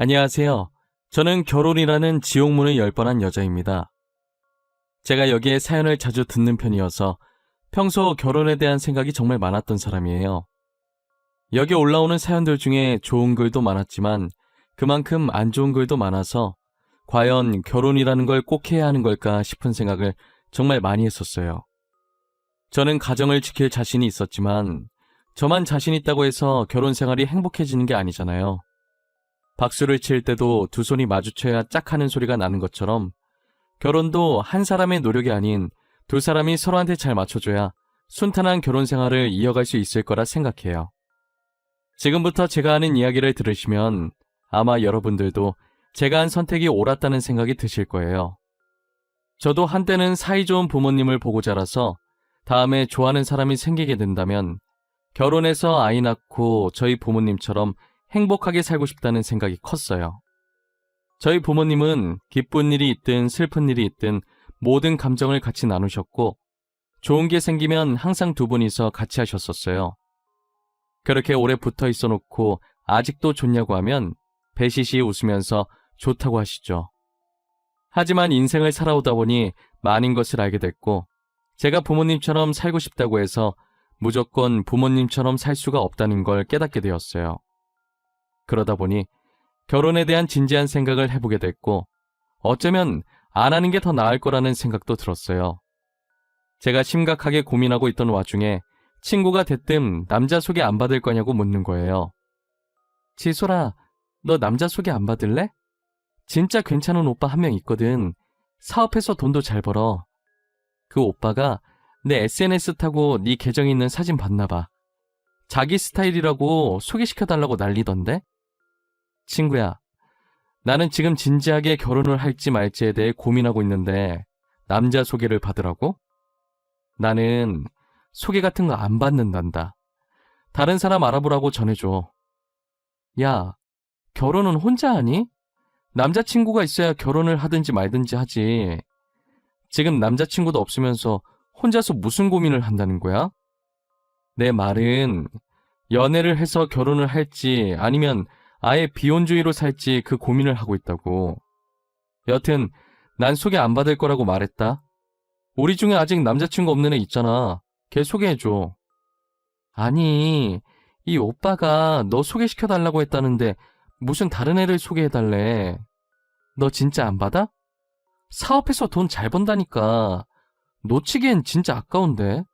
안녕하세요. 저는 결혼이라는 지옥문을 열 뻔한 여자입니다. 제가 여기에 사연을 자주 듣는 편이어서 평소 결혼에 대한 생각이 정말 많았던 사람이에요. 여기 올라오는 사연들 중에 좋은 글도 많았지만 그만큼 안 좋은 글도 많아서 과연 결혼이라는 걸 꼭 해야 하는 걸까 싶은 생각을 정말 많이 했었어요. 저는 가정을 지킬 자신이 있었지만 저만 자신 있다고 해서 결혼 생활이 행복해지는 게 아니잖아요. 박수를 칠 때도 두 손이 마주쳐야 짝 하는 소리가 나는 것처럼 결혼도 한 사람의 노력이 아닌 두 사람이 서로한테 잘 맞춰줘야 순탄한 결혼 생활을 이어갈 수 있을 거라 생각해요. 지금부터 제가 하는 이야기를 들으시면 아마 여러분들도 제가 한 선택이 옳았다는 생각이 드실 거예요. 저도 한때는 사이좋은 부모님을 보고 자라서 다음에 좋아하는 사람이 생기게 된다면 결혼해서 아이 낳고 저희 부모님처럼 행복하게 살고 싶다는 생각이 컸어요. 저희 부모님은 기쁜 일이 있든 슬픈 일이 있든 모든 감정을 같이 나누셨고 좋은 게 생기면 항상 두 분이서 같이 하셨었어요. 그렇게 오래 붙어 있어 놓고 아직도 좋냐고 하면 배시시 웃으면서 좋다고 하시죠. 하지만 인생을 살아오다 보니 많은 것을 알게 됐고 제가 부모님처럼 살고 싶다고 해서 무조건 부모님처럼 살 수가 없다는 걸 깨닫게 되었어요. 그러다 보니 결혼에 대한 진지한 생각을 해보게 됐고 어쩌면 안 하는 게 더 나을 거라는 생각도 들었어요. 제가 심각하게 고민하고 있던 와중에 친구가 대뜸 남자 소개 안 받을 거냐고 묻는 거예요. 지솔아, 너 남자 소개 안 받을래? 진짜 괜찮은 오빠 한 명 있거든. 사업해서 돈도 잘 벌어. 그 오빠가 내 SNS 타고 네 계정 있는 사진 봤나 봐. 자기 스타일이라고 소개시켜달라고 난리던데? 친구야, 나는 지금 진지하게 결혼을 할지 말지에 대해 고민하고 있는데 남자 소개를 받으라고? 나는 소개 같은 거 안 받는단다. 다른 사람 알아보라고 전해줘. 야, 결혼은 혼자 하니? 남자친구가 있어야 결혼을 하든지 말든지 하지. 지금 남자친구도 없으면서 혼자서 무슨 고민을 한다는 거야? 내 말은 연애를 해서 결혼을 할지 아니면 아예 비혼주의로 살지 그 고민을 하고 있다고. 여튼 난 소개 안 받을 거라고 말했다. 우리 중에 아직 남자친구 없는 애 있잖아. 걔 소개해줘. 아니, 이 오빠가 너 소개시켜달라고 했다는데 무슨 다른 애를 소개해달래. 너 진짜 안 받아? 사업해서 돈 잘 번다니까. 놓치기엔 진짜 아까운데.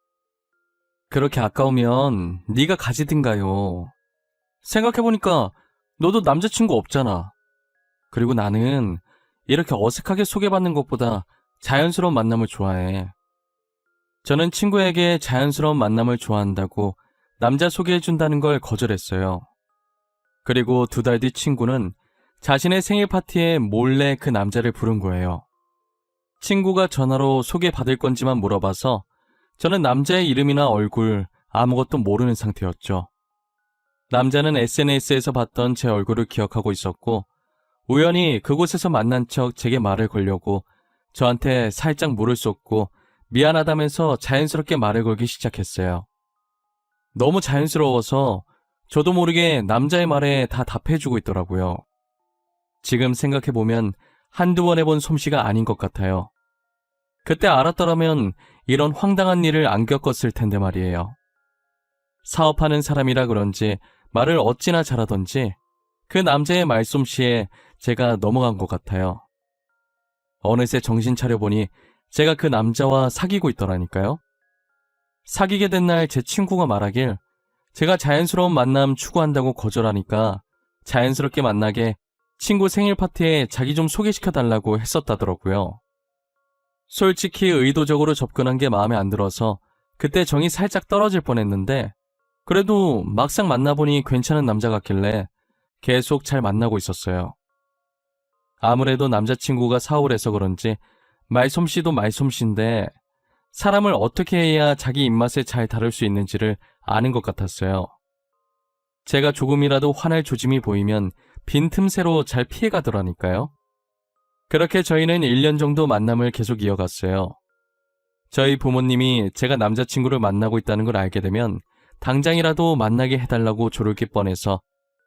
그렇게 아까우면 네가 가지든가요. 생각해보니까 너도 남자친구 없잖아. 그리고 나는 이렇게 어색하게 소개받는 것보다 자연스러운 만남을 좋아해. 저는 친구에게 자연스러운 만남을 좋아한다고 남자 소개해준다는 걸 거절했어요. 그리고 2달 뒤 친구는 자신의 생일 파티에 몰래 그 남자를 부른 거예요. 친구가 전화로 소개받을 건지만 물어봐서 저는 남자의 이름이나 얼굴 아무것도 모르는 상태였죠. 남자는 SNS에서 봤던 제 얼굴을 기억하고 있었고 우연히 그곳에서 만난 척 제게 말을 걸려고 저한테 살짝 물을 쏟고 미안하다면서 자연스럽게 말을 걸기 시작했어요. 너무 자연스러워서 저도 모르게 남자의 말에 다 답해주고 있더라고요. 지금 생각해보면 한두 번 해본 솜씨가 아닌 것 같아요. 그때 알았더라면 이런 황당한 일을 안 겪었을 텐데 말이에요. 사업하는 사람이라 그런지 말을 어찌나 잘하던지 그 남자의 말솜씨에 제가 넘어간 것 같아요. 어느새 정신 차려보니 제가 그 남자와 사귀고 있더라니까요. 사귀게 된 날 제 친구가 말하길 제가 자연스러운 만남 추구한다고 거절하니까 자연스럽게 만나게 친구 생일 파티에 자기 좀 소개시켜달라고 했었다더라고요. 솔직히 의도적으로 접근한 게 마음에 안 들어서 그때 정이 살짝 떨어질 뻔했는데 그래도 막상 만나보니 괜찮은 남자 같길래 계속 잘 만나고 있었어요. 아무래도 남자친구가 사업을 해서 그런지 말솜씨도 말솜씨인데 사람을 어떻게 해야 자기 입맛에 잘 다룰 수 있는지를 아는 것 같았어요. 제가 조금이라도 화날 조짐이 보이면 빈틈새로 잘 피해가더라니까요. 그렇게 저희는 1년 정도 만남을 계속 이어갔어요. 저희 부모님이 제가 남자친구를 만나고 있다는 걸 알게 되면 당장이라도 만나게 해달라고 조르기 뻔해서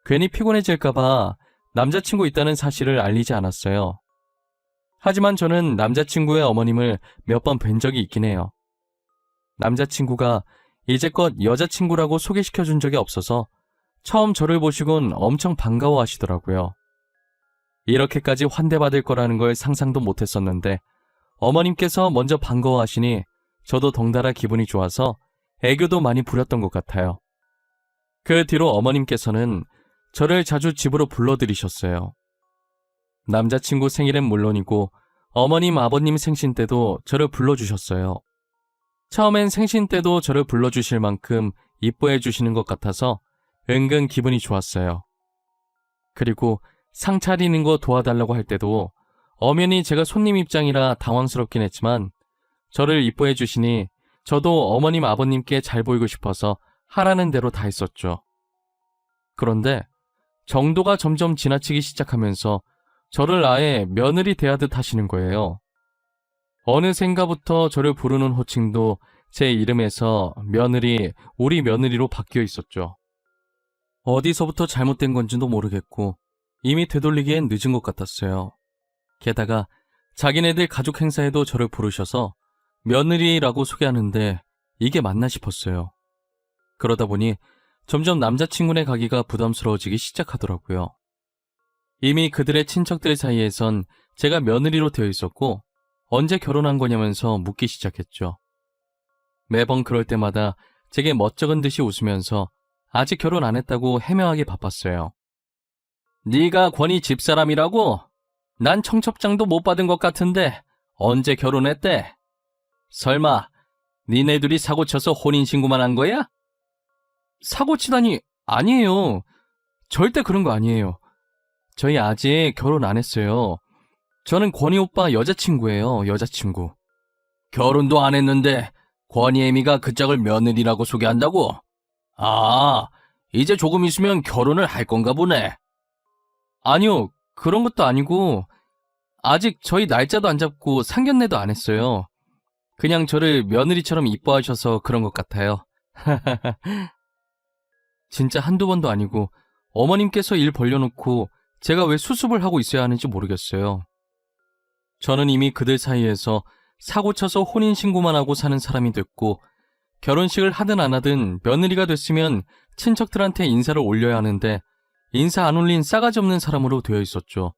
괜히 피곤해질까봐 남자친구 있다는 사실을 알리지 않았어요. 하지만 저는 남자친구의 어머님을 몇 번 뵌 적이 있긴 해요. 남자친구가 이제껏 여자친구라고 소개시켜준 적이 없어서 처음 저를 보시곤 엄청 반가워하시더라고요. 이렇게까지 환대받을 거라는 걸 상상도 못했었는데 어머님께서 먼저 반가워하시니 저도 덩달아 기분이 좋아서 애교도 많이 부렸던 것 같아요. 그 뒤로 어머님께서는 저를 자주 집으로 불러들이셨어요. 남자친구 생일은 물론이고 어머님, 아버님 생신 때도 저를 불러주셨어요. 처음엔 생신 때도 저를 불러주실 만큼 이뻐해 주시는 것 같아서 은근 기분이 좋았어요. 그리고 상 차리는 거 도와달라고 할 때도 엄연히 제가 손님 입장이라 당황스럽긴 했지만 저를 이뻐해 주시니 저도 어머님, 아버님께 잘 보이고 싶어서 하라는 대로 다 했었죠. 그런데 정도가 점점 지나치기 시작하면서 저를 아예 며느리 대하듯 하시는 거예요. 어느샌가부터 저를 부르는 호칭도 제 이름에서 며느리, 우리 며느리로 바뀌어 있었죠. 어디서부터 잘못된 건지도 모르겠고 이미 되돌리기엔 늦은 것 같았어요. 게다가 자기네들 가족 행사에도 저를 부르셔서 며느리라고 소개하는데 이게 맞나 싶었어요. 그러다 보니 점점 남자친구네 가기가 부담스러워지기 시작하더라고요. 이미 그들의 친척들 사이에선 제가 며느리로 되어 있었고 언제 결혼한 거냐면서 묻기 시작했죠. 매번 그럴 때마다 제게 멋쩍은 듯이 웃으면서 아직 결혼 안 했다고 해명하기 바빴어요. 네가 권희 집사람이라고? 난 청첩장도 못 받은 것 같은데 언제 결혼했대? 설마 니네 둘이 사고쳐서 혼인신고만 한 거야? 사고치다니 아니에요. 절대 그런 거 아니에요. 저희 아직 결혼 안 했어요. 저는 권희 오빠 여자친구예요. 여자친구. 결혼도 안 했는데 권희 애미가 그 짝을 며느리라고 소개한다고? 아, 이제 조금 있으면 결혼을 할 건가 보네. 아니요, 그런 것도 아니고 아직 저희 날짜도 안 잡고 상견례도 안 했어요. 그냥 저를 며느리처럼 이뻐하셔서 그런 것 같아요. 진짜 한두 번도 아니고 어머님께서 일 벌려놓고 제가 왜 수습을 하고 있어야 하는지 모르겠어요. 저는 이미 그들 사이에서 사고쳐서 혼인신고만 하고 사는 사람이 됐고 결혼식을 하든 안 하든 며느리가 됐으면 친척들한테 인사를 올려야 하는데 인사 안 올린 싸가지 없는 사람으로 되어 있었죠.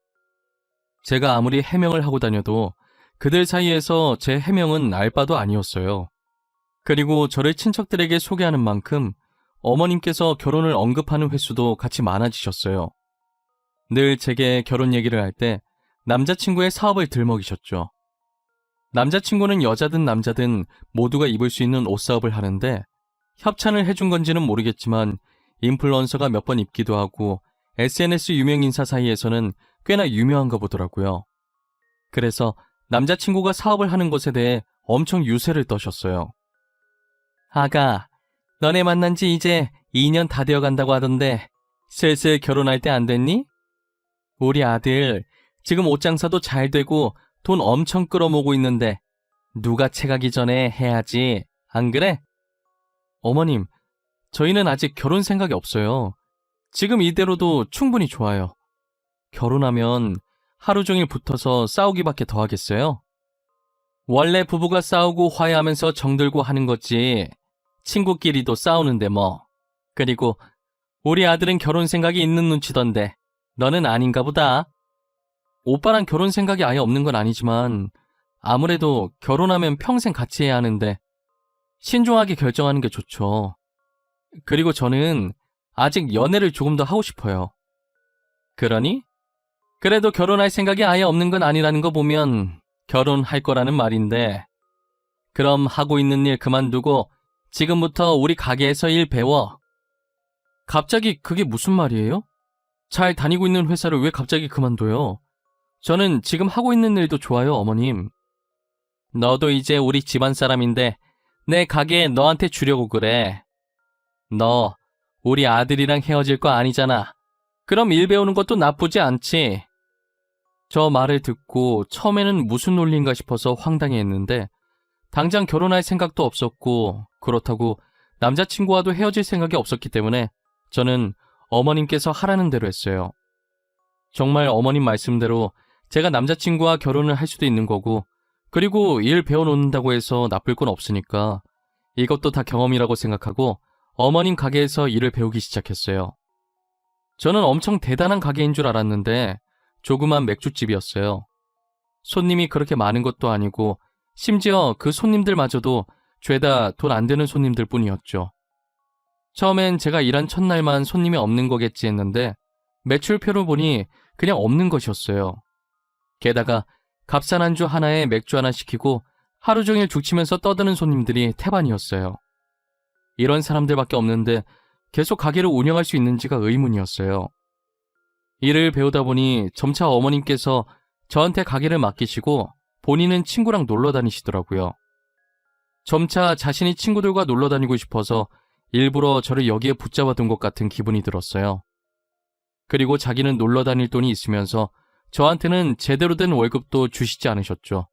제가 아무리 해명을 하고 다녀도 그들 사이에서 제 해명은 알 바도 아니었어요. 그리고 저를 친척들에게 소개하는 만큼 어머님께서 결혼을 언급하는 횟수도 같이 많아지셨어요. 늘 제게 결혼 얘기를 할 때 남자친구의 사업을 들먹이셨죠. 남자친구는 여자든 남자든 모두가 입을 수 있는 옷 사업을 하는데 협찬을 해준 건지는 모르겠지만 인플루언서가 몇 번 입기도 하고 SNS 유명 인사 사이에서는 꽤나 유명한가 보더라고요. 그래서 남자친구가 사업을 하는 것에 대해 엄청 유세를 떠셨어요. 아가, 너네 만난 지 이제 2년 다 되어 간다고 하던데 슬슬 결혼할 때 안 됐니? 우리 아들 지금 옷 장사도 잘 되고 돈 엄청 끌어모으고 있는데 누가 채가기 전에 해야지, 안 그래? 어머님, 저희는 아직 결혼 생각이 없어요. 지금 이대로도 충분히 좋아요. 결혼하면 하루 종일 붙어서 싸우기밖에 더 하겠어요? 원래 부부가 싸우고 화해하면서 정들고 하는 거지. 친구끼리도 싸우는데 뭐. 그리고 우리 아들은 결혼 생각이 있는 눈치던데 너는 아닌가 보다. 오빠랑 결혼 생각이 아예 없는 건 아니지만 아무래도 결혼하면 평생 같이 해야 하는데 신중하게 결정하는 게 좋죠. 그리고 저는 아직 연애를 조금 더 하고 싶어요. 그러니? 그래도 결혼할 생각이 아예 없는 건 아니라는 거 보면 결혼할 거라는 말인데 그럼 하고 있는 일 그만두고 지금부터 우리 가게에서 일 배워. 갑자기 그게 무슨 말이에요? 잘 다니고 있는 회사를 왜 갑자기 그만둬요? 저는 지금 하고 있는 일도 좋아요, 어머님. 너도 이제 우리 집안 사람인데 내 가게에 너한테 주려고 그래. 너 우리 아들이랑 헤어질 거 아니잖아. 그럼 일 배우는 것도 나쁘지 않지. 저 말을 듣고 처음에는 무슨 논리인가 싶어서 황당해했는데 당장 결혼할 생각도 없었고 그렇다고 남자친구와도 헤어질 생각이 없었기 때문에 저는 어머님께서 하라는 대로 했어요. 정말 어머님 말씀대로 제가 남자친구와 결혼을 할 수도 있는 거고, 그리고 일 배워놓는다고 해서 나쁠 건 없으니까 이것도 다 경험이라고 생각하고 어머님 가게에서 일을 배우기 시작했어요. 저는 엄청 대단한 가게인 줄 알았는데 조그만 맥주집이었어요. 손님이 그렇게 많은 것도 아니고 심지어 그 손님들마저도 죄다 돈 안 되는 손님들 뿐이었죠. 처음엔 제가 일한 첫날만 손님이 없는 거겠지 했는데 매출표를 보니 그냥 없는 것이었어요. 게다가 값싼 안주 하나에 맥주 하나 시키고 하루 종일 죽치면서 떠드는 손님들이 태반이었어요. 이런 사람들밖에 없는데 계속 가게를 운영할 수 있는지가 의문이었어요. 일을 배우다 보니 점차 어머님께서 저한테 가게를 맡기시고 본인은 친구랑 놀러 다니시더라고요. 점차 자신이 친구들과 놀러 다니고 싶어서 일부러 저를 여기에 붙잡아둔 것 같은 기분이 들었어요. 그리고 자기는 놀러 다닐 돈이 있으면서 저한테는 제대로 된 월급도 주시지 않으셨죠.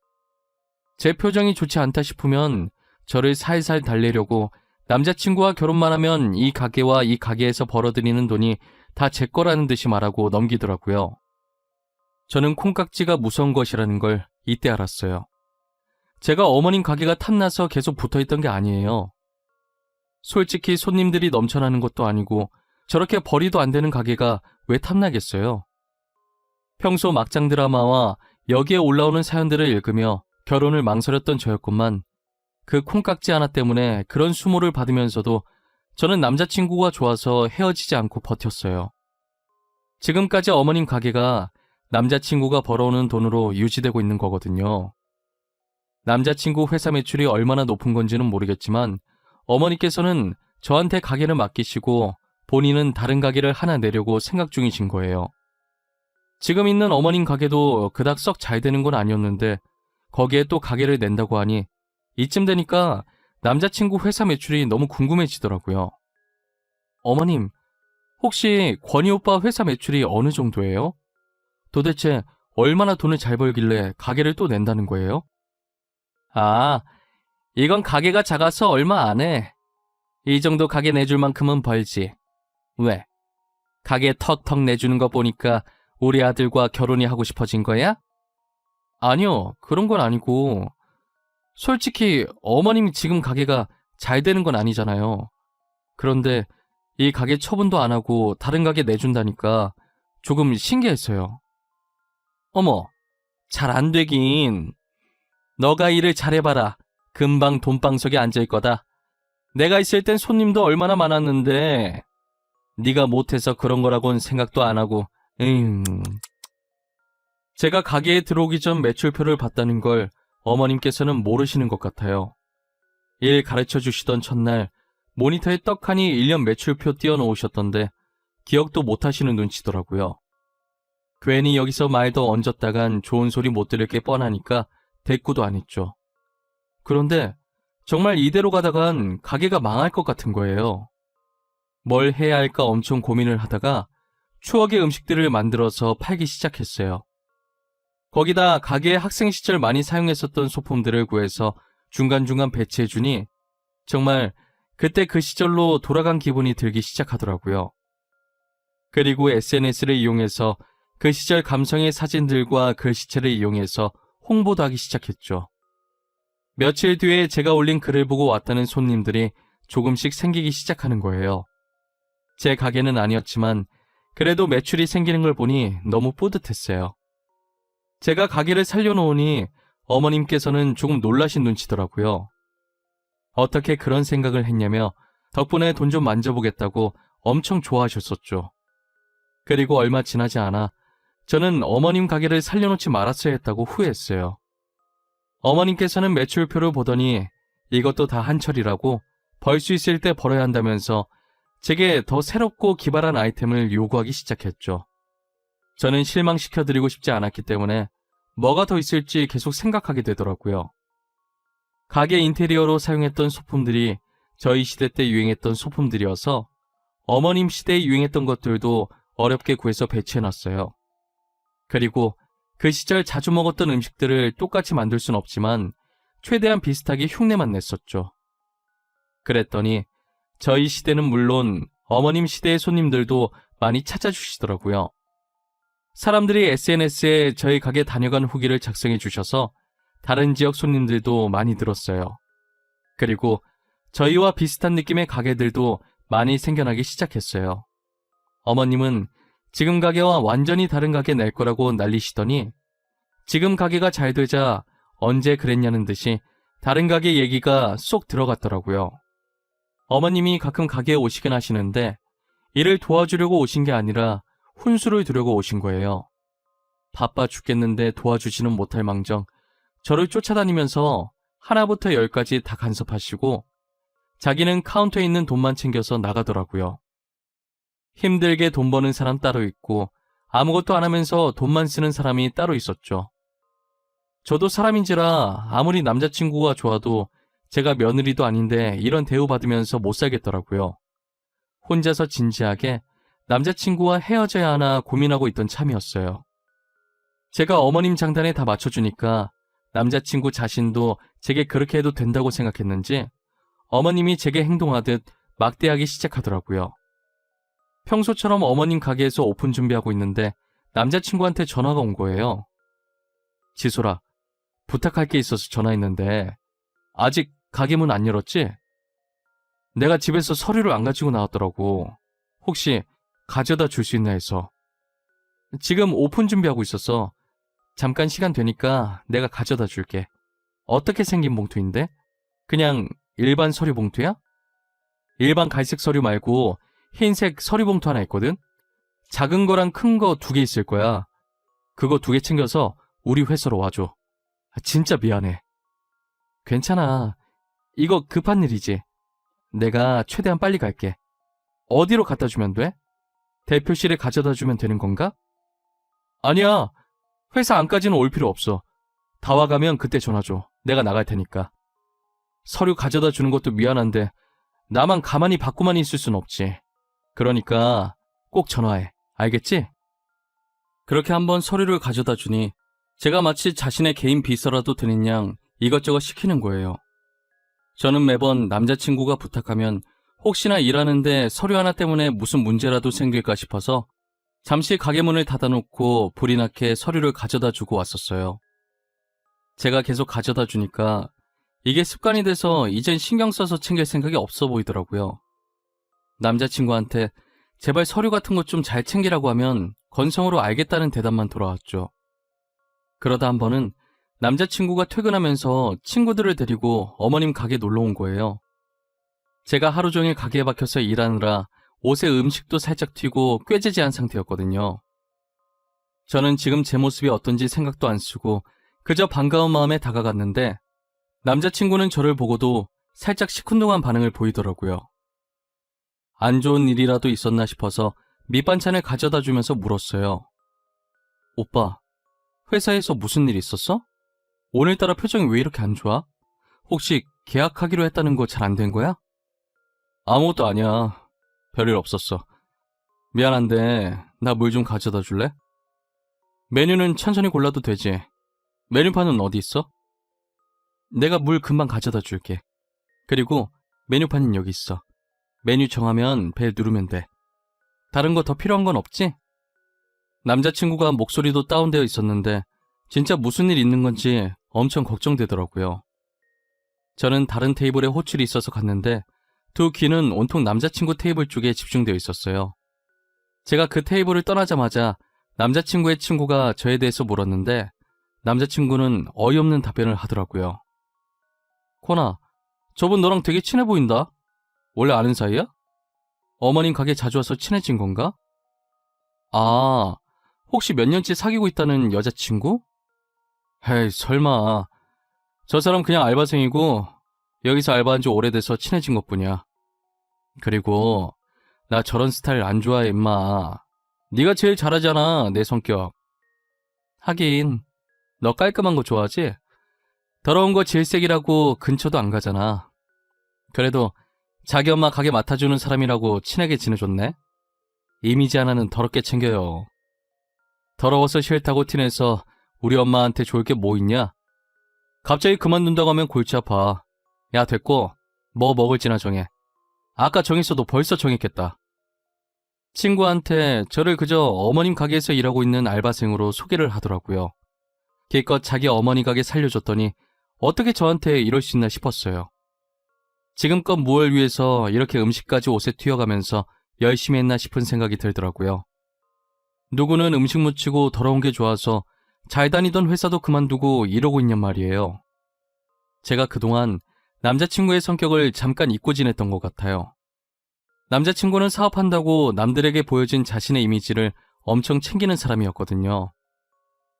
제 표정이 좋지 않다 싶으면 저를 살살 달래려고 남자친구와 결혼만 하면 이 가게와 이 가게에서 벌어들이는 돈이 다 제 거라는 듯이 말하고 넘기더라고요. 저는 콩깍지가 무서운 것이라는 걸 이때 알았어요. 제가 어머님 가게가 탐나서 계속 붙어있던 게 아니에요. 솔직히 손님들이 넘쳐나는 것도 아니고 저렇게 벌이도 안 되는 가게가 왜 탐나겠어요? 평소 막장 드라마와 여기에 올라오는 사연들을 읽으며 결혼을 망설였던 저였건만 그 콩깍지 하나 때문에 그런 수모를 받으면서도 저는 남자친구가 좋아서 헤어지지 않고 버텼어요. 지금까지 어머님 가게가 남자친구가 벌어오는 돈으로 유지되고 있는 거거든요. 남자친구 회사 매출이 얼마나 높은 건지는 모르겠지만 어머니께서는 저한테 가게를 맡기시고 본인은 다른 가게를 하나 내려고 생각 중이신 거예요. 지금 있는 어머님 가게도 그닥 썩 잘 되는 건 아니었는데 거기에 또 가게를 낸다고 하니 이쯤 되니까 남자친구 회사 매출이 너무 궁금해지더라고요. 어머님, 혹시 권희 오빠 회사 매출이 어느 정도예요? 도대체 얼마나 돈을 잘 벌길래 가게를 또 낸다는 거예요? 아, 이건 가게가 작아서 얼마 안 해. 이 정도 가게 내줄 만큼은 벌지. 왜? 가게 턱턱 내주는 거 보니까 우리 아들과 결혼이 하고 싶어진 거야? 아니요, 그런 건 아니고 솔직히 어머님이 지금 가게가 잘 되는 건 아니잖아요. 그런데 이 가게 처분도 안 하고 다른 가게 내준다니까 조금 신기했어요. 어머, 잘 안 되긴. 너가 일을 잘해봐라. 금방 돈방석에 앉을 거다. 내가 있을 땐 손님도 얼마나 많았는데 네가 못해서 그런 거라고는 생각도 안 하고. 제가 가게에 들어오기 전 매출표를 봤다는 걸 어머님께서는 모르시는 것 같아요. 일 가르쳐 주시던 첫날 모니터에 떡하니 1년 매출표 띄워놓으셨던데 기억도 못하시는 눈치더라고요. 괜히 여기서 말 더 얹었다간 좋은 소리 못 들을 게 뻔하니까 대꾸도 안 했죠. 그런데 정말 이대로 가다간 가게가 망할 것 같은 거예요. 뭘 해야 할까 엄청 고민을 하다가 추억의 음식들을 만들어서 팔기 시작했어요. 거기다 가게에 학생 시절 많이 사용했었던 소품들을 구해서 중간중간 배치해주니 정말 그때 그 시절로 돌아간 기분이 들기 시작하더라고요. 그리고 SNS를 이용해서 그 시절 감성의 사진들과 글씨체를 이용해서 홍보도 하기 시작했죠. 며칠 뒤에 제가 올린 글을 보고 왔다는 손님들이 조금씩 생기기 시작하는 거예요. 제 가게는 아니었지만 그래도 매출이 생기는 걸 보니 너무 뿌듯했어요. 제가 가게를 살려놓으니 어머님께서는 조금 놀라신 눈치더라고요. 어떻게 그런 생각을 했냐며 덕분에 돈 좀 만져보겠다고 엄청 좋아하셨었죠. 그리고 얼마 지나지 않아 저는 어머님 가게를 살려놓지 말았어야 했다고 후회했어요. 어머님께서는 매출표를 보더니 이것도 다 한철이라고 벌 수 있을 때 벌어야 한다면서 제게 더 새롭고 기발한 아이템을 요구하기 시작했죠. 저는 실망시켜드리고 싶지 않았기 때문에 뭐가 더 있을지 계속 생각하게 되더라고요. 가게 인테리어로 사용했던 소품들이 저희 시대 때 유행했던 소품들이어서 어머님 시대에 유행했던 것들도 어렵게 구해서 배치해놨어요. 그리고 그 시절 자주 먹었던 음식들을 똑같이 만들 순 없지만 최대한 비슷하게 흉내만 냈었죠. 그랬더니 저희 시대는 물론 어머님 시대의 손님들도 많이 찾아주시더라고요. 사람들이 SNS에 저희 가게 다녀간 후기를 작성해 주셔서 다른 지역 손님들도 많이 늘었어요. 그리고 저희와 비슷한 느낌의 가게들도 많이 생겨나기 시작했어요. 어머님은 지금 가게와 완전히 다른 가게 낼 거라고 난리시더니 지금 가게가 잘 되자 언제 그랬냐는 듯이 다른 가게 얘기가 쏙 들어갔더라고요. 어머님이 가끔 가게에 오시긴 하시는데 일을 도와주려고 오신 게 아니라 훈수를 두려고 오신 거예요. 바빠 죽겠는데 도와주지는 못할 망정 저를 쫓아다니면서 하나부터 열까지 다 간섭하시고 자기는 카운터에 있는 돈만 챙겨서 나가더라고요. 힘들게 돈 버는 사람 따로 있고 아무것도 안 하면서 돈만 쓰는 사람이 따로 있었죠. 저도 사람인지라 아무리 남자친구가 좋아도 제가 며느리도 아닌데 이런 대우받으면서 못 살겠더라고요. 혼자서 진지하게 남자친구와 헤어져야 하나 고민하고 있던 참이었어요. 제가 어머님 장단에 다 맞춰주니까 남자친구 자신도 제게 그렇게 해도 된다고 생각했는지 어머님이 제게 행동하듯 막대하기 시작하더라고요. 평소처럼 어머님 가게에서 오픈 준비하고 있는데 남자친구한테 전화가 온 거예요. 지소라, 부탁할 게 있어서 전화했는데 아직 가게 문 안 열었지? 내가 집에서 서류를 안 가지고 나왔더라고. 혹시 가져다 줄 수 있나 해서. 지금 오픈 준비하고 있어서 잠깐 시간 되니까 내가 가져다 줄게. 어떻게 생긴 봉투인데? 그냥 일반 서류 봉투야? 일반 갈색 서류 말고 흰색 서류 봉투 하나 있거든? 작은 거랑 큰 거 2개 있을 거야. 그거 2개 챙겨서 우리 회사로 와줘. 진짜 미안해. 괜찮아. 이거 급한 일이지. 내가 최대한 빨리 갈게. 어디로 갖다 주면 돼? 대표실에 가져다 주면 되는 건가? 아니야. 회사 안까지는 올 필요 없어. 다 와가면 그때 전화 줘. 내가 나갈 테니까. 서류 가져다 주는 것도 미안한데 나만 가만히 받고만 있을 순 없지. 그러니까 꼭 전화해. 알겠지? 그렇게 한번 서류를 가져다 주니 제가 마치 자신의 개인 비서라도 되는 양 이것저것 시키는 거예요. 저는 매번 남자친구가 부탁하면 혹시나 일하는데 서류 하나 때문에 무슨 문제라도 생길까 싶어서 잠시 가게 문을 닫아놓고 불이 나게 서류를 가져다 주고 왔었어요. 제가 계속 가져다 주니까 이게 습관이 돼서 이젠 신경 써서 챙길 생각이 없어 보이더라고요. 남자친구한테 제발 서류 같은 것 좀 잘 챙기라고 하면 건성으로 알겠다는 대답만 돌아왔죠. 그러다 한 번은 남자친구가 퇴근하면서 친구들을 데리고 어머님 가게 놀러 온 거예요. 제가 하루 종일 가게에 박혀서 일하느라 옷에 음식도 살짝 튀고 꾀지지한 상태였거든요. 저는 지금 제 모습이 어떤지 생각도 안 쓰고 그저 반가운 마음에 다가갔는데 남자친구는 저를 보고도 살짝 시큰둥한 반응을 보이더라고요. 안 좋은 일이라도 있었나 싶어서 밑반찬을 가져다 주면서 물었어요. 오빠, 회사에서 무슨 일 있었어? 오늘따라 표정이 왜 이렇게 안 좋아? 혹시 계약하기로 했다는 거 잘 안 된 거야? 아무것도 아니야. 별일 없었어. 미안한데 나 물 좀 가져다 줄래? 메뉴는 천천히 골라도 되지. 메뉴판은 어디 있어? 내가 물 금방 가져다 줄게. 그리고 메뉴판은 여기 있어. 메뉴 정하면 벨 누르면 돼. 다른 거 더 필요한 건 없지? 남자친구가 목소리도 다운되어 있었는데 진짜 무슨 일 있는 건지 엄청 걱정되더라고요. 저는 다른 테이블에 호출이 있어서 갔는데 두 귀는 온통 남자친구 테이블 쪽에 집중되어 있었어요. 제가 그 테이블을 떠나자마자 남자친구의 친구가 저에 대해서 물었는데 남자친구는 어이없는 답변을 하더라고요. 코나, 저분 너랑 되게 친해 보인다. 원래 아는 사이야? 어머님 가게 자주 와서 친해진 건가? 아, 혹시 몇 년째 사귀고 있다는 여자친구? 에이, 설마. 저 사람 그냥 알바생이고 여기서 알바한 지 오래돼서 친해진 것뿐이야. 그리고 나 저런 스타일 안 좋아해, 임마. 네가 제일 잘하잖아, 내 성격. 하긴 너 깔끔한 거 좋아하지? 더러운 거 질색이라고 근처도 안 가잖아. 그래도 자기 엄마 가게 맡아주는 사람이라고 친하게 지내줬네. 이미지 하나는 더럽게 챙겨요. 더러워서 싫다고 티내서 우리 엄마한테 좋을 게 뭐 있냐? 갑자기 그만둔다고 하면 골치 아파. 야, 됐고 뭐 먹을지나 정해. 아까 정했어도 벌써 정했겠다. 친구한테 저를 그저 어머님 가게에서 일하고 있는 알바생으로 소개를 하더라고요. 기껏 자기 어머니 가게 살려줬더니 어떻게 저한테 이럴 수 있나 싶었어요. 지금껏 뭘 위해서 이렇게 음식까지 옷에 튀어가면서 열심히 했나 싶은 생각이 들더라고요. 누구는 음식 묻히고 더러운 게 좋아서 잘 다니던 회사도 그만두고 이러고 있냔 말이에요. 제가 그동안 남자친구의 성격을 잠깐 잊고 지냈던 것 같아요. 남자친구는 사업한다고 남들에게 보여진 자신의 이미지를 엄청 챙기는 사람이었거든요.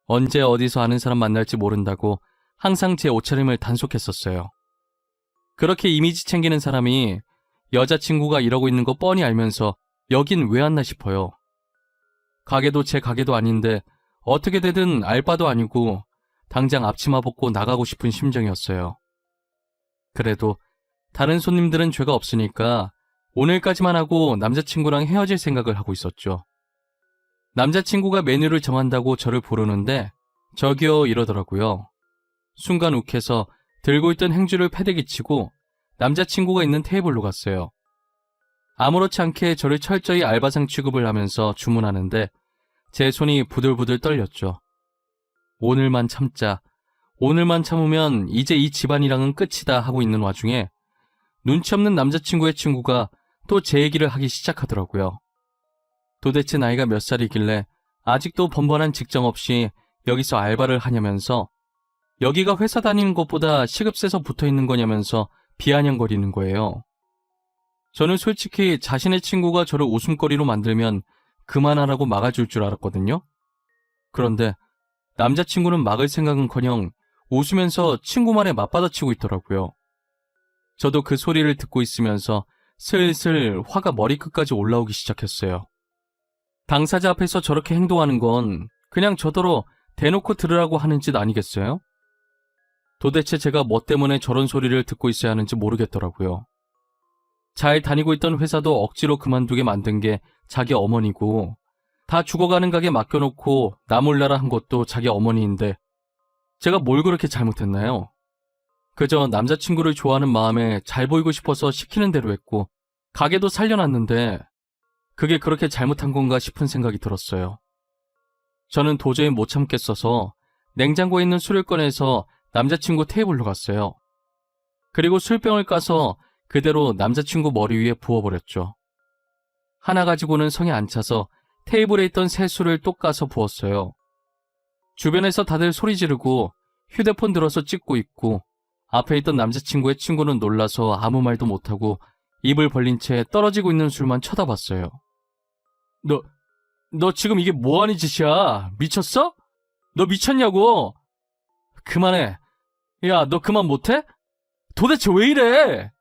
언제 어디서 아는 사람 만날지 모른다고 항상 제 옷차림을 단속했었어요. 그렇게 이미지 챙기는 사람이 여자친구가 이러고 있는 거 뻔히 알면서 여긴 왜 왔나 싶어요. 가게도 제 가게도 아닌데 어떻게 되든 알바도 아니고 당장 앞치마 벗고 나가고 싶은 심정이었어요. 그래도 다른 손님들은 죄가 없으니까 오늘까지만 하고 남자친구랑 헤어질 생각을 하고 있었죠. 남자친구가 메뉴를 정한다고 저를 부르는데 저기요 이러더라고요. 순간 욱해서 들고 있던 행주를 패대기 치고 남자친구가 있는 테이블로 갔어요. 아무렇지 않게 저를 철저히 알바생 취급을 하면서 주문하는데 제 손이 부들부들 떨렸죠. 오늘만 참자. 오늘만 참으면 이제 이 집안이랑은 끝이다 하고 있는 와중에 눈치 없는 남자친구의 친구가 또 제 얘기를 하기 시작하더라고요. 도대체 나이가 몇 살이길래 아직도 번번한 직장 없이 여기서 알바를 하냐면서 여기가 회사 다니는 것보다 시급 세서 붙어있는 거냐면서 비아냥거리는 거예요. 저는 솔직히 자신의 친구가 저를 웃음거리로 만들면 그만하라고 막아줄 줄 알았거든요. 그런데 남자친구는 막을 생각은커녕 웃으면서 친구 말에 맞받아치고 있더라고요. 저도 그 소리를 듣고 있으면서 슬슬 화가 머리끝까지 올라오기 시작했어요. 당사자 앞에서 저렇게 행동하는 건 그냥 저더러 대놓고 들으라고 하는 짓 아니겠어요? 도대체 제가 뭐 때문에 저런 소리를 듣고 있어야 하는지 모르겠더라고요. 잘 다니고 있던 회사도 억지로 그만두게 만든 게 자기 어머니고 다 죽어가는 가게 맡겨놓고 나 몰라라 한 것도 자기 어머니인데 제가 뭘 그렇게 잘못했나요? 그저 남자친구를 좋아하는 마음에 잘 보이고 싶어서 시키는 대로 했고 가게도 살려놨는데 그게 그렇게 잘못한 건가 싶은 생각이 들었어요. 저는 도저히 못 참겠어서 냉장고에 있는 술을 꺼내서 남자친구 테이블로 갔어요. 그리고 술병을 까서 그대로 남자친구 머리 위에 부어버렸죠. 하나 가지고는 성에 안 차서 테이블에 있던 새 술을 또 까서 부었어요. 주변에서 다들 소리 지르고 휴대폰 들어서 찍고 있고 앞에 있던 남자친구의 친구는 놀라서 아무 말도 못하고 입을 벌린 채 떨어지고 있는 술만 쳐다봤어요. 너 지금 이게 뭐하는 짓이야? 미쳤어? 너 미쳤냐고? 그만해. 야, 너 그만 못해? 도대체 왜 이래?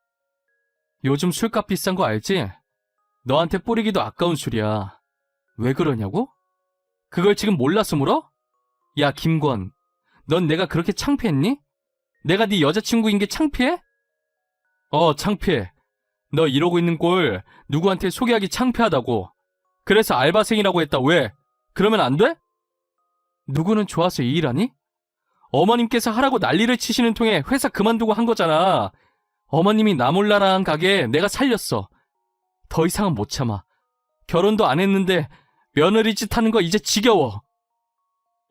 요즘 술값 비싼 거 알지? 너한테 뿌리기도 아까운 술이야. 왜 그러냐고? 그걸 지금 몰라서 물어? 야, 김권. 넌 내가 그렇게 창피했니? 내가 네 여자친구인 게 창피해? 창피해. 너 이러고 있는 꼴 누구한테 소개하기 창피하다고. 그래서 알바생이라고 했다. 왜? 그러면 안 돼? 누구는 좋아서 이 일하니? 어머님께서 하라고 난리를 치시는 통에 회사 그만두고 한 거잖아. 어머님이 나 몰라라 한 가게 내가 살렸어. 더 이상은 못 참아. 결혼도 안 했는데 며느리 짓 하는 거 이제 지겨워.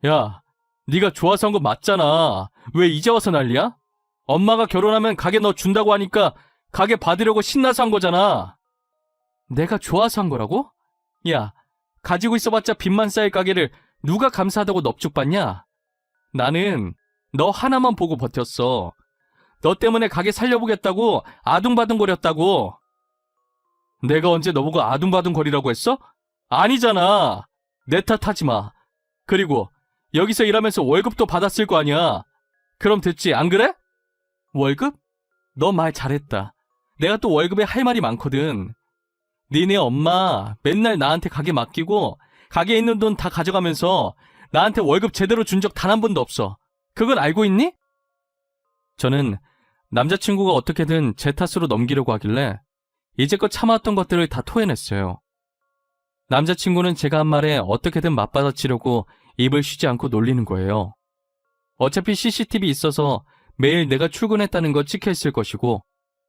야, 네가 좋아서 한 거 맞잖아. 왜 이제 와서 난리야? 엄마가 결혼하면 가게 너 준다고 하니까 가게 받으려고 신나서 한 거잖아. 내가 좋아서 한 거라고? 야, 가지고 있어봤자 빚만 쌓일 가게를 누가 감사하다고 넙죽받냐? 나는 너 하나만 보고 버텼어. 너 때문에 가게 살려보겠다고 아둥바둥거렸다고. 내가 언제 너보고 아둥바둥거리라고 했어? 아니잖아. 내 탓하지 마. 그리고 여기서 일하면서 월급도 받았을 거 아니야. 그럼 됐지, 안 그래? 월급? 너 말 잘했다. 내가 또 월급에 할 말이 많거든. 니네 엄마 맨날 나한테 가게 맡기고 가게에 있는 돈 다 가져가면서 나한테 월급 제대로 준 적 단 한 번도 없어. 그건 알고 있니? 저는 남자친구가 어떻게든 제 탓으로 넘기려고 하길래 이제껏 참아왔던 것들을 다 토해냈어요. 남자친구는 제가 한 말에 어떻게든 맞받아치려고 입을 쉬지 않고 놀리는 거예요. 어차피 CCTV 있어서 매일 내가 출근했다는 거 찍혀있을 것이고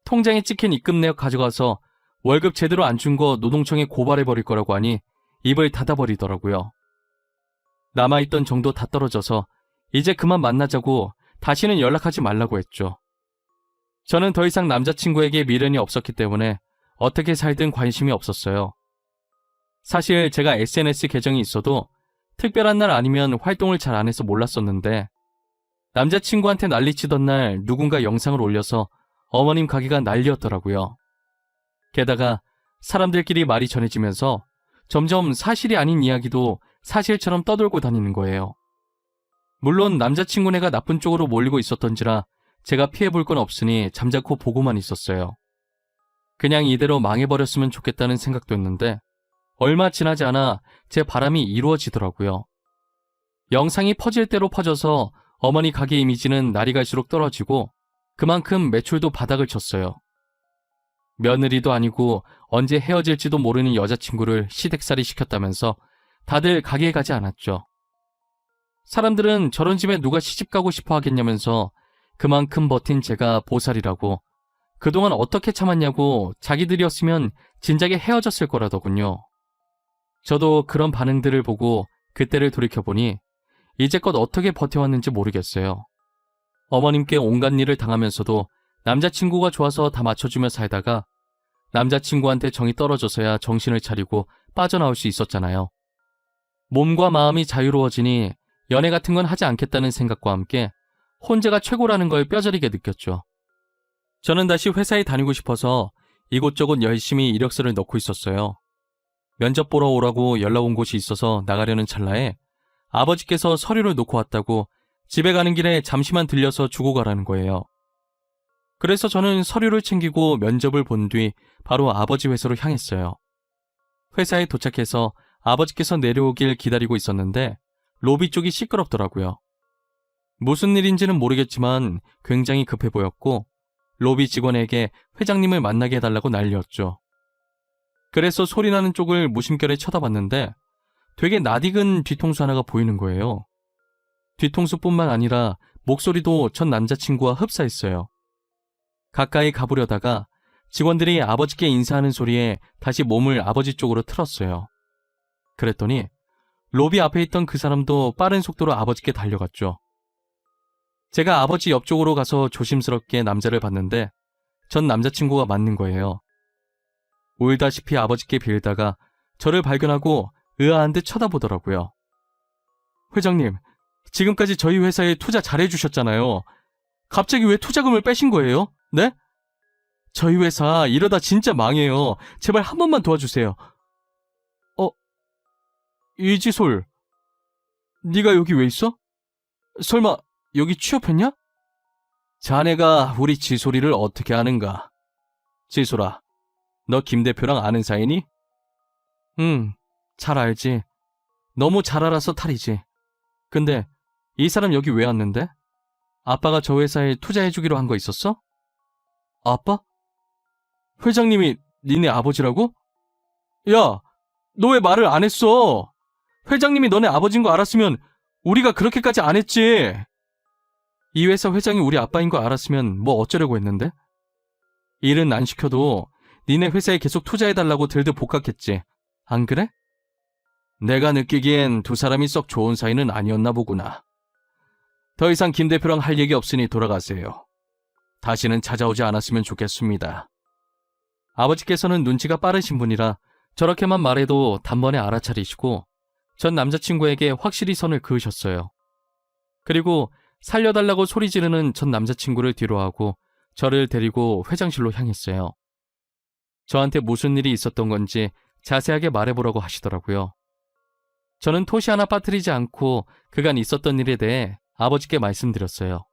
통장에 찍힌 입금 내역 가져가서 월급 제대로 안 준 거 노동청에 고발해버릴 거라고 하니 입을 닫아버리더라고요. 남아있던 정도 다 떨어져서 이제 그만 만나자고 다시는 연락하지 말라고 했죠. 저는 더 이상 남자친구에게 미련이 없었기 때문에 어떻게 살든 관심이 없었어요. 사실 제가 SNS 계정이 있어도 특별한 날 아니면 활동을 잘 안 해서 몰랐었는데 남자친구한테 난리치던 날 누군가 영상을 올려서 어머님 가게가 난리였더라고요. 게다가 사람들끼리 말이 전해지면서 점점 사실이 아닌 이야기도 사실처럼 떠돌고 다니는 거예요. 물론 남자친구네가 나쁜 쪽으로 몰리고 있었던지라 제가 피해볼 건 없으니 잠자코 보고만 있었어요. 그냥 이대로 망해버렸으면 좋겠다는 생각도 했는데 얼마 지나지 않아 제 바람이 이루어지더라고요. 영상이 퍼질 대로 퍼져서 어머니 가게 이미지는 날이 갈수록 떨어지고 그만큼 매출도 바닥을 쳤어요. 며느리도 아니고 언제 헤어질지도 모르는 여자친구를 시댁살이 시켰다면서 다들 가게에 가지 않았죠. 사람들은 저런 집에 누가 시집가고 싶어 하겠냐면서 그만큼 버틴 제가 보살이라고 그동안 어떻게 참았냐고 자기들이었으면 진작에 헤어졌을 거라더군요. 저도 그런 반응들을 보고 그때를 돌이켜보니 이제껏 어떻게 버텨왔는지 모르겠어요. 어머님께 온갖 일을 당하면서도 남자친구가 좋아서 다 맞춰주며 살다가 남자친구한테 정이 떨어져서야 정신을 차리고 빠져나올 수 있었잖아요. 몸과 마음이 자유로워지니 연애 같은 건 하지 않겠다는 생각과 함께 혼자가 최고라는 걸 뼈저리게 느꼈죠. 저는 다시 회사에 다니고 싶어서 이곳저곳 열심히 이력서를 넣고 있었어요. 면접 보러 오라고 연락 온 곳이 있어서 나가려는 찰나에 아버지께서 서류를 놓고 왔다고 집에 가는 길에 잠시만 들려서 주고 가라는 거예요. 그래서 저는 서류를 챙기고 면접을 본 뒤 바로 아버지 회사로 향했어요. 회사에 도착해서 아버지께서 내려오길 기다리고 있었는데 로비 쪽이 시끄럽더라고요. 무슨 일인지는 모르겠지만 굉장히 급해 보였고 로비 직원에게 회장님을 만나게 해달라고 난리였죠. 그래서 소리나는 쪽을 무심결에 쳐다봤는데 되게 낯익은 뒤통수 하나가 보이는 거예요. 뒤통수뿐만 아니라 목소리도 전 남자친구와 흡사했어요. 가까이 가보려다가 직원들이 아버지께 인사하는 소리에 다시 몸을 아버지 쪽으로 틀었어요. 그랬더니 로비 앞에 있던 그 사람도 빠른 속도로 아버지께 달려갔죠. 제가 아버지 옆쪽으로 가서 조심스럽게 남자를 봤는데 전 남자친구가 맞는 거예요. 울다시피 아버지께 빌다가 저를 발견하고 의아한 듯 쳐다보더라고요. 회장님, 지금까지 저희 회사에 투자 잘해주셨잖아요. 갑자기 왜 투자금을 빼신 거예요? 네? 저희 회사 이러다 진짜 망해요. 제발 한 번만 도와주세요. 이지솔, 네가 여기 왜 있어? 설마 여기 취업했냐? 자네가 우리 지솔이를 어떻게 아는가? 지솔아, 너 김 대표랑 아는 사이니? 응, 잘 알지. 너무 잘 알아서 탈이지. 근데 이 사람 여기 왜 왔는데? 아빠가 저 회사에 투자해주기로 한 거 있었어? 아빠? 회장님이 니네 아버지라고? 야, 너 왜 말을 안 했어? 회장님이 너네 아버지인 거 알았으면 우리가 그렇게까지 안 했지. 이 회사 회장이 우리 아빠인 거 알았으면 뭐 어쩌려고 했는데? 일은 안 시켜도 니네 회사에 계속 투자해달라고 들들 볶았겠지. 안 그래? 내가 느끼기엔 두 사람이 썩 좋은 사이는 아니었나 보구나. 더 이상 김 대표랑 할 얘기 없으니 돌아가세요. 다시는 찾아오지 않았으면 좋겠습니다. 아버지께서는 눈치가 빠르신 분이라 저렇게만 말해도 단번에 알아차리시고 전 남자친구에게 확실히 선을 그으셨어요. 그리고 살려달라고 소리 지르는 전 남자친구를 뒤로하고 저를 데리고 회장실로 향했어요. 저한테 무슨 일이 있었던 건지 자세하게 말해보라고 하시더라고요. 저는 토시 하나 빠뜨리지 않고 그간 있었던 일에 대해 아버지께 말씀드렸어요.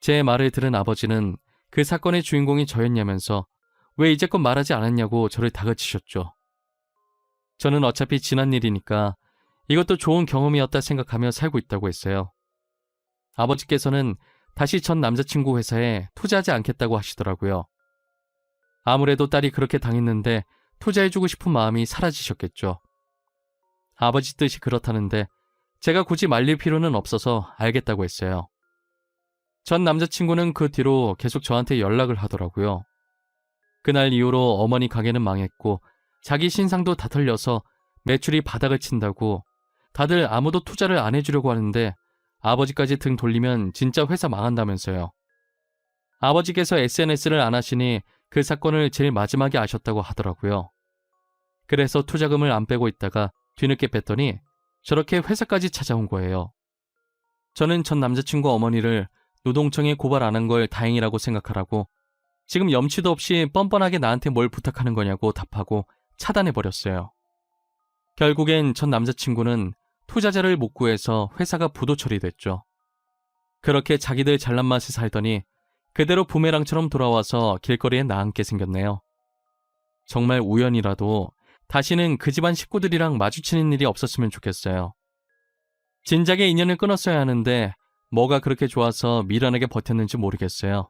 제 말을 들은 아버지는 그 사건의 주인공이 저였냐면서 왜 이제껏 말하지 않았냐고 저를 다그치셨죠. 저는 어차피 지난 일이니까 이것도 좋은 경험이었다 생각하며 살고 있다고 했어요. 아버지께서는 다시 전 남자친구 회사에 투자하지 않겠다고 하시더라고요. 아무래도 딸이 그렇게 당했는데 투자해주고 싶은 마음이 사라지셨겠죠. 아버지 뜻이 그렇다는데 제가 굳이 말릴 필요는 없어서 알겠다고 했어요. 전 남자친구는 그 뒤로 계속 저한테 연락을 하더라고요. 그날 이후로 어머니 가게는 망했고 자기 신상도 다 털려서 매출이 바닥을 친다고 다들 아무도 투자를 안 해주려고 하는데 아버지까지 등 돌리면 진짜 회사 망한다면서요. 아버지께서 SNS를 안 하시니 그 사건을 제일 마지막에 아셨다고 하더라고요. 그래서 투자금을 안 빼고 있다가 뒤늦게 뺐더니 저렇게 회사까지 찾아온 거예요. 저는 전 남자친구 어머니를 노동청에 고발 안 한 걸 다행이라고 생각하라고 지금 염치도 없이 뻔뻔하게 나한테 뭘 부탁하는 거냐고 답하고 차단해버렸어요. 결국엔 전 남자친구는 투자자를 못 구해서 회사가 부도 처리됐죠. 그렇게 자기들 잘난 맛에 살더니 그대로 부메랑처럼 돌아와서 길거리에 나앉게 생겼네요. 정말 우연이라도 다시는 그 집안 식구들이랑 마주치는 일이 없었으면 좋겠어요. 진작에 인연을 끊었어야 하는데 뭐가 그렇게 좋아서 미련하게 버텼는지 모르겠어요.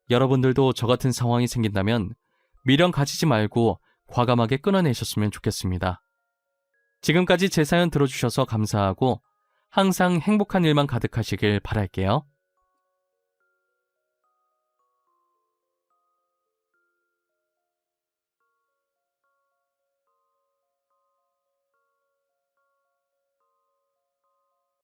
여러분들도 저 같은 상황이 생긴다면 미련 가지지 말고 과감하게 끊어내셨으면 좋겠습니다. 지금까지 제 사연 들어주셔서 감사하고 항상 행복한 일만 가득하시길 바랄게요.